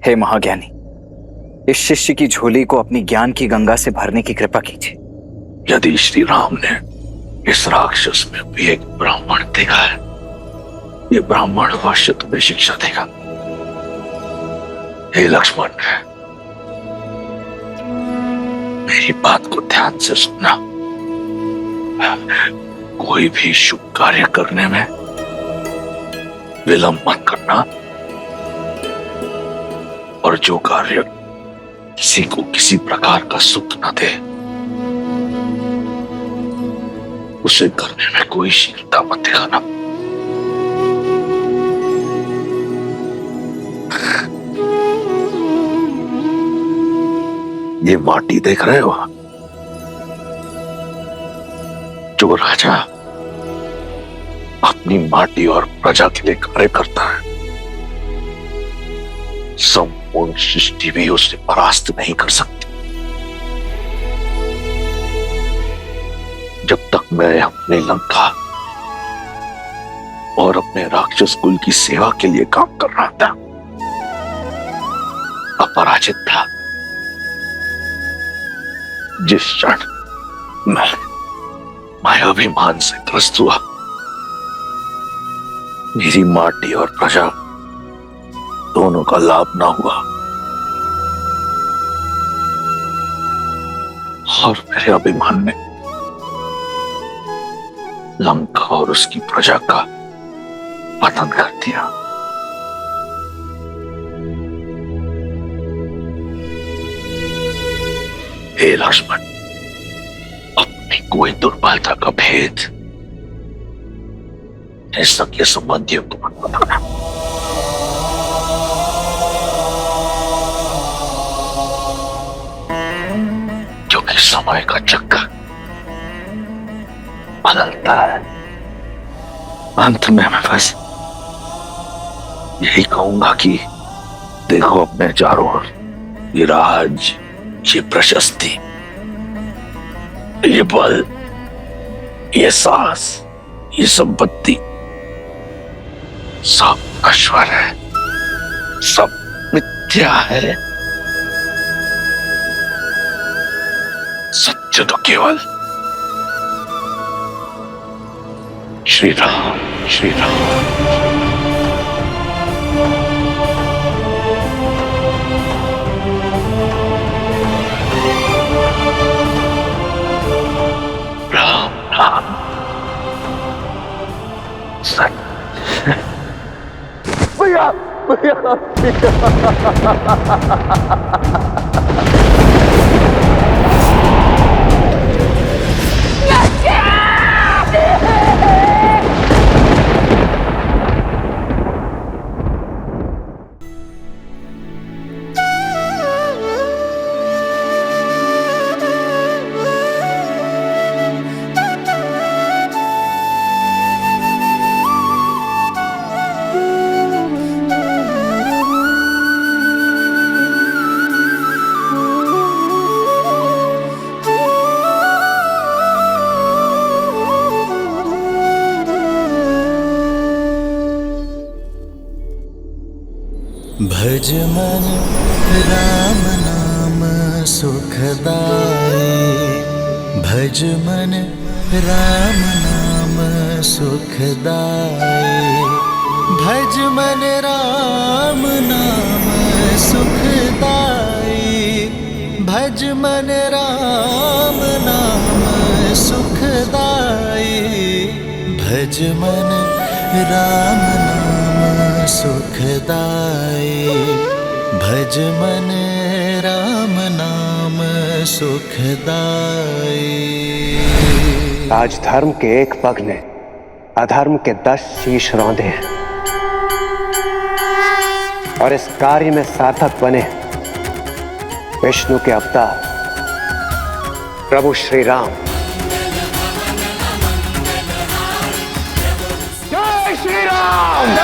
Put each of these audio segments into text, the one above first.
हे महाज्ञानी, इस शिष्य की झोली को अपनी ज्ञान की गंगा से भरने की कृपा कीजिए। यदि श्री राम ने इस राक्षस में भी एक ब्राह्मण देखा है, ये ब्राह्मण अवश्य तुम्हें शिक्षा देगा। हे लक्ष्मण, मेरी बात को ध्यान से सुनना। कोई भी शुभ कार्य करने में विलंब मत करना, और जो कार्य किसी को किसी प्रकार का सुख न दे उसे करने में कोई शीलता मत दिखाना। ये माटी देख रहे हो? जो राजा अपनी माटी और प्रजा के लिए कार्य करता है, संपूर्ण सृष्टि भी उसे परास्त नहीं कर सकती। जब तक मैं अपने लंका और अपने राक्षस कुल की सेवा के लिए काम कर रहा था, अपराजित था। जिस क्षण मैं मायाभिमान से ग्रस्त हुआ, मेरी माटी और प्रजा दोनों का लाभ ना हुआ, और मेरे अभिमान ने लंका और उसकी प्रजा का पतन कर दिया। हे लक्ष्मण, अपनी कोई दुर्बलता का भेद सगे संबंधियों को मत बताना। क्योंकि समय का चक्कर बदलता है। अंत में मैं बस यही कहूंगा कि देखो अपने चारों ओर ये राज, ये प्रशस्ति, ये बल, ये साहस, ये संपत्ति सब नश्वर है, सब मिथ्या है। सत्य तो केवल श्री राम, श्री राम। राम राम सत्य। भैया भैया भज मन राम नाम सुखदाई, भज मन राम नाम सुखदाई, भज मन राम नाम सुखदाई, भज मन राम नाम सुखदाई, भज मन राम नाम सुखदाई, भज मन राम नाम सुखदाई। आज धर्म के एक पग ने अधर्म के 10 शीश रौंदे हैं, और इस कार्य में सार्थक बने विष्णु के अवतार प्रभु श्री राम। जय श्री राम।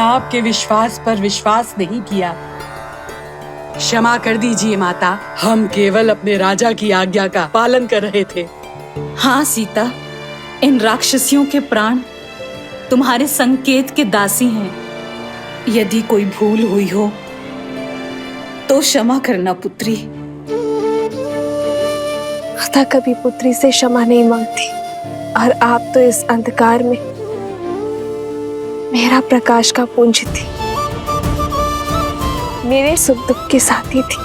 आपके विश्वास पर विश्वास नहीं किया। क्षमा कर दीजिए माता, हम केवल अपने राजा की आज्ञा का पालन कर रहे थे। हाँ सीता, इन राक्षसियों के प्राण तुम्हारे संकेत के दासी हैं। यदि कोई भूल हुई हो तो क्षमा करना पुत्री। माता कभी पुत्री से क्षमा नहीं मांगती, और आप तो इस अंधकार में मेरा प्रकाश का पुंज थी, मेरे सुख दुख के साथी थी।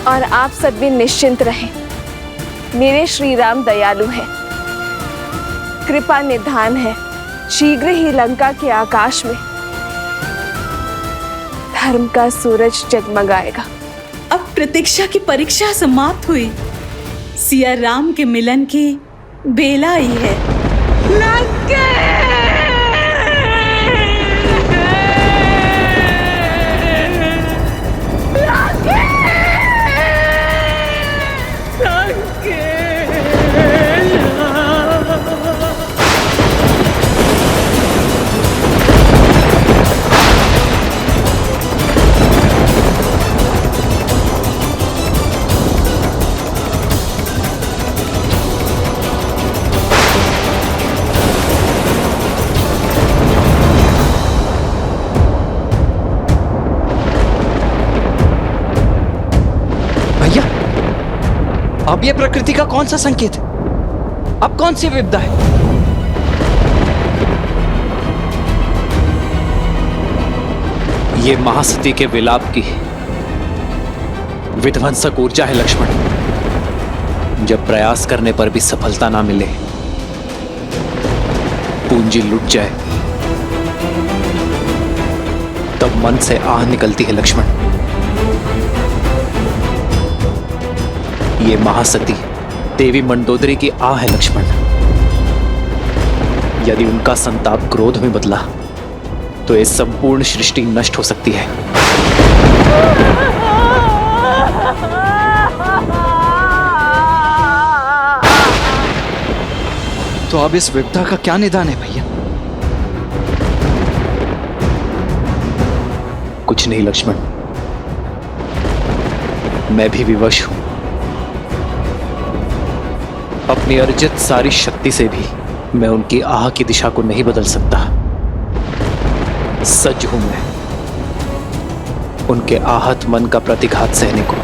और आप सब भी निश्चिंत रहें, मेरे श्री राम दयालु हैं, कृपा निधान है। शीघ्र ही लंका के आकाश में धर्म का सूरज जगमगाएगा। अब प्रतीक्षा की परीक्षा समाप्त हुई, सिया राम के मिलन की बेला आई है। अब ये प्रकृति का कौन सा संकेत है? अब कौन सी विपदा है? ये महासती के विलाप की विध्वंसक ऊर्जा है लक्ष्मण। जब प्रयास करने पर भी सफलता ना मिले, पूंजी लुट जाए, तब मन से आह निकलती है लक्ष्मण। ये महासती देवी मंडोदरी की आह है लक्ष्मण। यदि उनका संताप क्रोध में बदला तो ये संपूर्ण सृष्टि नष्ट हो सकती है। तो अब इस विपदा का क्या निदान है भैया? कुछ नहीं लक्ष्मण, मैं भी विवश हूं। अपनी अर्जित सारी शक्ति से भी मैं उनकी आह की दिशा को नहीं बदल सकता। सज्ज हूं मैं उनके आहत मन का प्रतिघात सहने को।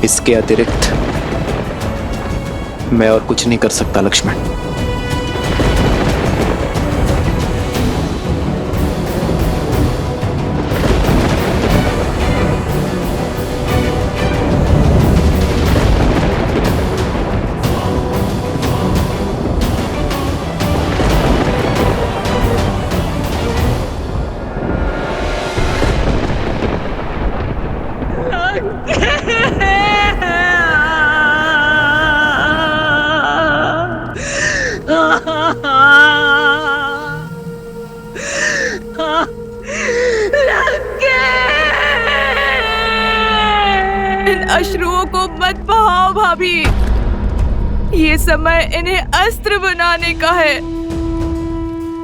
इसके अतिरिक्त मैं और कुछ नहीं कर सकता लक्ष्मण। इन अश्रुओं को मत बहाओ भाभी, ये समय इन्हें अस्त्र बनाने का है,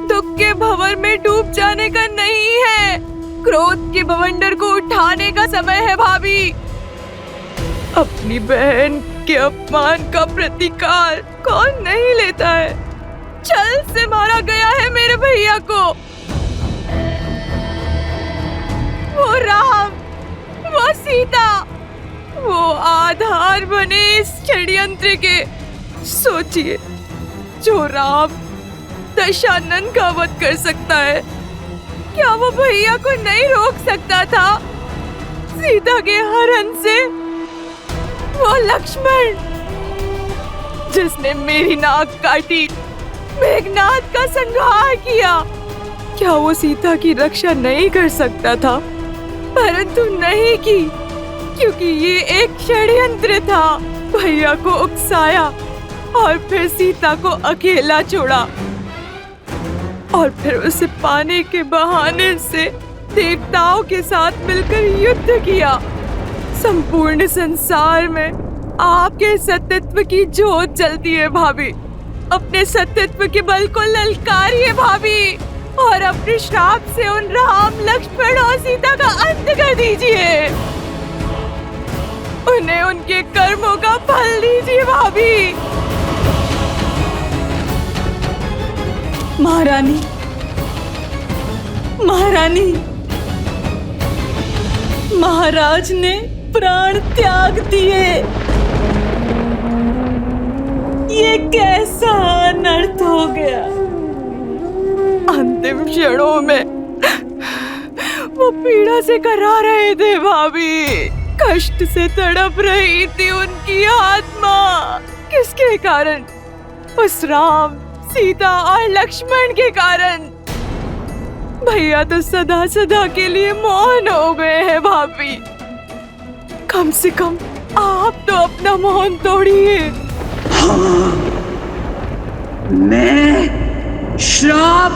दुख के भंवर में डूब जाने का नहीं है। क्रोध के बवंडर को उठाने का समय है भाभी। अपनी बहन के अपमान का प्रतिकार कौन नहीं लेता है? छल से मारा गया है मेरे भैया को। वो राम, वो सीता, वो आधार बने इस षड्यंत्र के। सोचिए, जो राम दशानन का वध कर सकता है, क्या वो भैया को नहीं रोक सकता था सीता के हरण से? वो लक्ष्मण जिसने मेरी नाक काटी, मेघनाद का संहार किया, क्या वो सीता की रक्षा नहीं कर सकता था? परंतु नहीं की, क्योंकि ये एक षड्यंत्र था। भैया को उकसाया और फिर सीता को अकेला छोड़ा। और फिर उसे पाने के बहाने से देवताओं के साथ मिलकर युद्ध किया। संपूर्ण संसार में आपके सत्यत्व की ज्योत जलती है भाभी। अपने सत्यत्व के बल को ललकारिए भाभी, और अपने श्राप से उन राम, लक्ष्मण और सीता का अंत कर दीजिए। उन्हें उनके कर्मों का फल दीजिए भाभी। महारानी, महारानी, महाराज ने प्राण त्याग दिए। ये कैसा अनर्थ हो गया। अंतिम क्षणों में वो पीड़ा से करा रहे थे भाभी। कष्ट से तड़प रही थी उनकी आत्मा। किसके कारण? उस राम, सीता और लक्ष्मण के कारण। भैया तो सदा सदा के लिए मौन हो गए हैं भाभी। कम से कम आप तो अपना मौन तोड़िए। मैं श्राप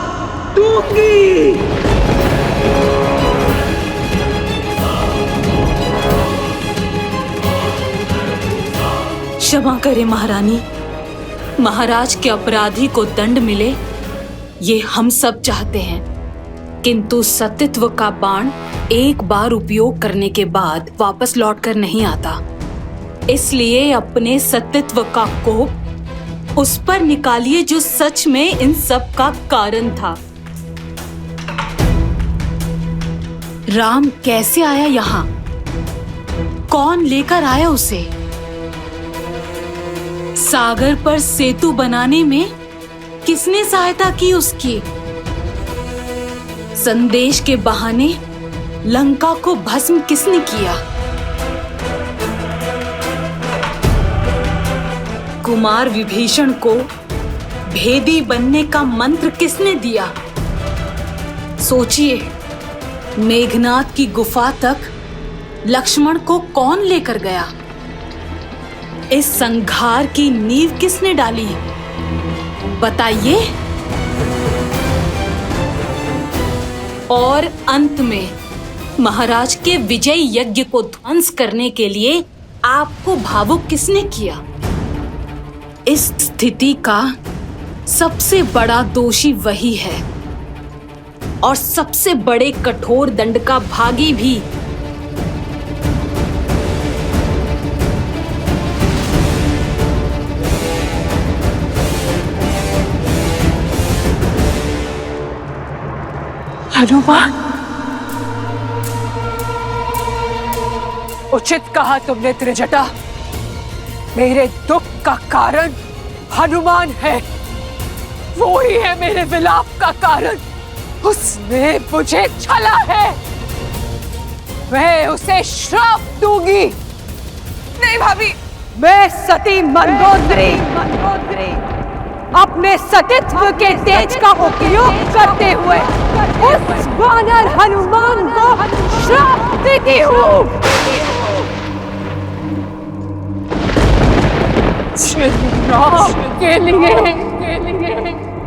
दूंगी। क्षमा करें महारानी, महाराज के अपराधी को दंड मिले, ये हम सब चाहते हैं। किंतु सत्यत्व का बाण एक बार उपयोग करने के बाद वापस लौटकर नहीं आता। इसलिए अपने सत्यत्व का कोप उस पर निकालिए जो सच में इन सब का कारण था। राम कैसे आया यहाँ? कौन लेकर आया उसे? सागर पर सेतु बनाने में किसने सहायता की उसकी? संदेश के बहाने लंका को भस्म किसने किया? कुमार विभीषण को भेदी बनने का मंत्र किसने दिया? सोचिए, मेघनाद की गुफा तक लक्ष्मण को कौन लेकर गया? इस संघार की नींव किसने डाली? बताइए। और अंत में महाराज के विजय यज्ञ को ध्वंस करने के लिए आपको भावुक किसने किया? इस स्थिति का सबसे बड़ा दोषी वही है, और सबसे बड़े कठोर दंड का भागी भी। हनुमान, उचित कहा तुमने त्रिजटा। मेरे दुख का कारण हनुमान है। वो ही है मेरे विलाप का कारण। उसने मुझे छला है। मैं उसे श्राप दूंगी। नहीं भाभी। मैं सती मंदोदरी अपने सतीत्व के तेज का उपयोग करते हुए उस वानर हनुमान को श्राप देती हूँ। राम के लिए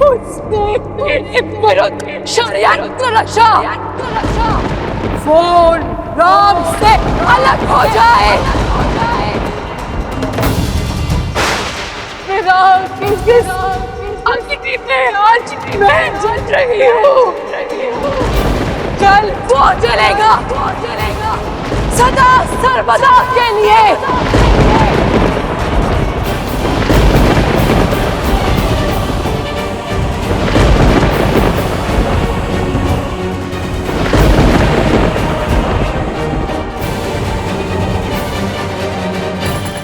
उसने मेरे विरुद्ध षड्यंत्र रचा। वो राम से अलग हो जाए। राम की किस अग्नि में आज मैं जल रही हूँ। कल वो जलेगा सदा सर्वदा के लिए।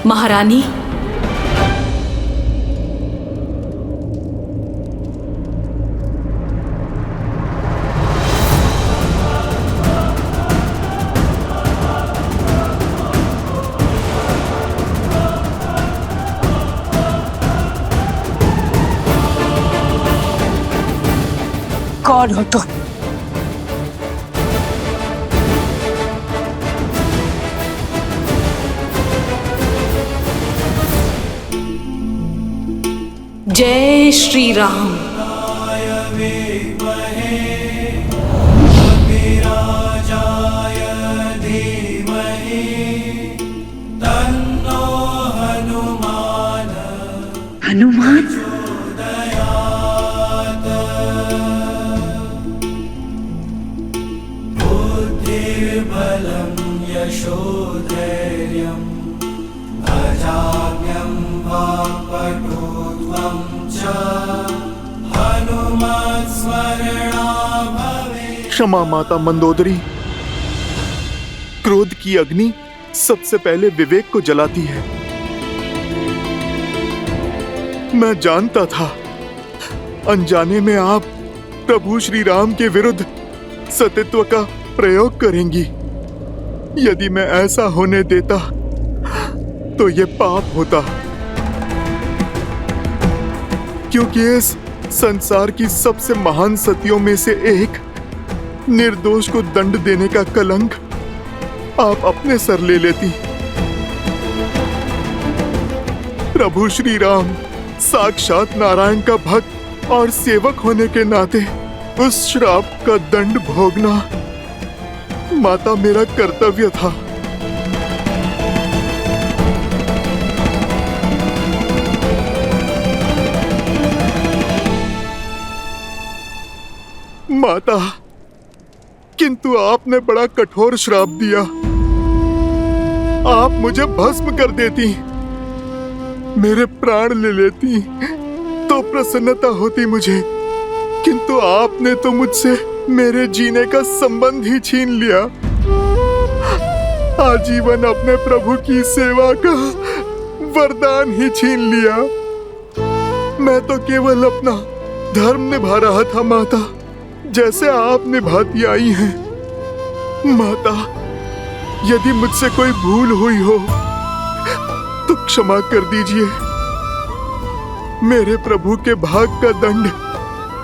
महारानी, कौन हो तुम? जय श्री राम। हनुमान। क्षमा माता मंदोदरी। क्रोध की अग्नि सबसे पहले विवेक को जलाती है। मैं जानता था अनजाने में आप प्रभु श्री राम के विरुद्ध सतीत्व का प्रयोग करेंगी। यदि मैं ऐसा होने देता तो ये पाप होता, क्योंकि इस संसार की सबसे महान सतियों में से एक निर्दोष को दंड देने का कलंक आप अपने सर ले लेती। प्रभु श्री राम साक्षात नारायण का भक्त और सेवक होने के नाते उस श्राप का दंड भोगना माता मेरा कर्तव्य था। माता, किंतु आपने बड़ा कठोर श्राप दिया। आप मुझे भस्म कर देती, मेरे प्राण ले लेती तो प्रसन्नता होती मुझे, किंतु आपने तो मुझसे मेरे जीने का संबंध ही छीन लिया। आजीवन अपने प्रभु की सेवा का वरदान ही छीन लिया। मैं तो केवल अपना धर्म निभा रहा था माता, जैसे आप निभाती आई हैं। माता, यदि मुझसे कोई भूल हुई हो तो क्षमा कर दीजिए। मेरे प्रभु के भाग का दंड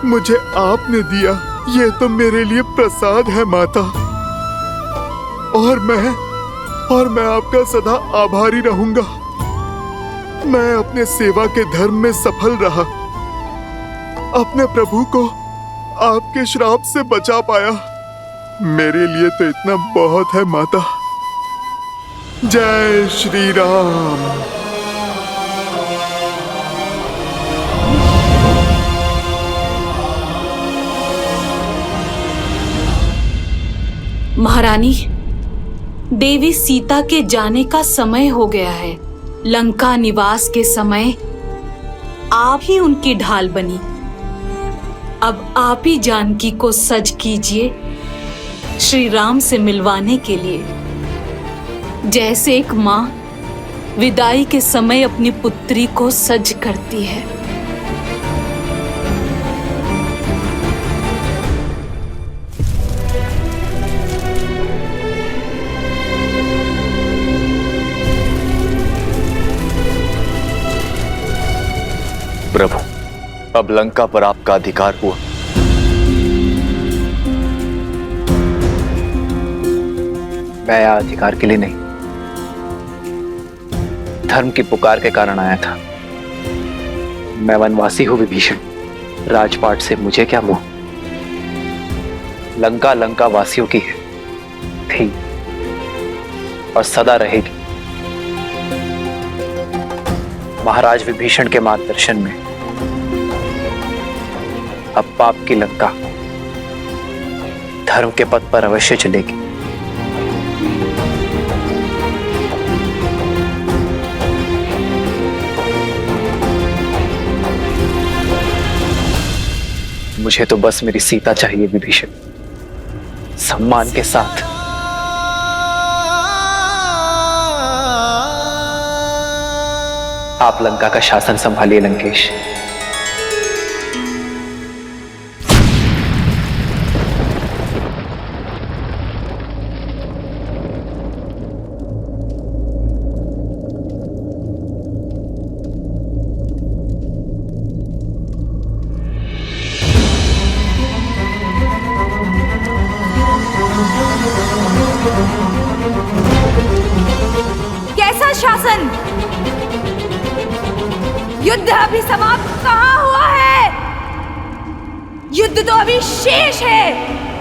मुझे आपने दिया, ये तो मेरे लिए प्रसाद है माता। और मैं आपका सदा आभारी रहूंगा। मैं अपने सेवा के धर्म में सफल रहा, अपने प्रभु को आपके श्राप से बचा पाया। मेरे लिए तो इतना बहुत है माता। जय श्री राम। महारानी, देवी सीता के जाने का समय हो गया है। लंका निवास के समय आप ही उनकी ढाल बनी। अब आप ही जानकी को सज कीजिए श्री राम से मिलवाने के लिए, जैसे एक माँ विदाई के समय अपनी पुत्री को सज करती है। प्रभु, अब लंका पर आपका अधिकार हुआ। मैं यहाँ अधिकार के लिए नहीं, धर्म की पुकार के कारण आया था। मैं वनवासी हूं विभीषण, राजपाट से मुझे क्या मोह। लंका लंका वासियों की है, थी और सदा रहेगी। महाराज विभीषण के मार्गदर्शन में अब पाप की लंका धर्म के पथ पर अवश्य चलेगी। मुझे तो बस मेरी सीता चाहिए विभीषण, सम्मान के साथ। आप लंका का शासन संभालिए लंकेश। कैसा शासन? युद्ध अभी समाप्त कहाँ हुआ है? युद्ध तो अभी शेष है।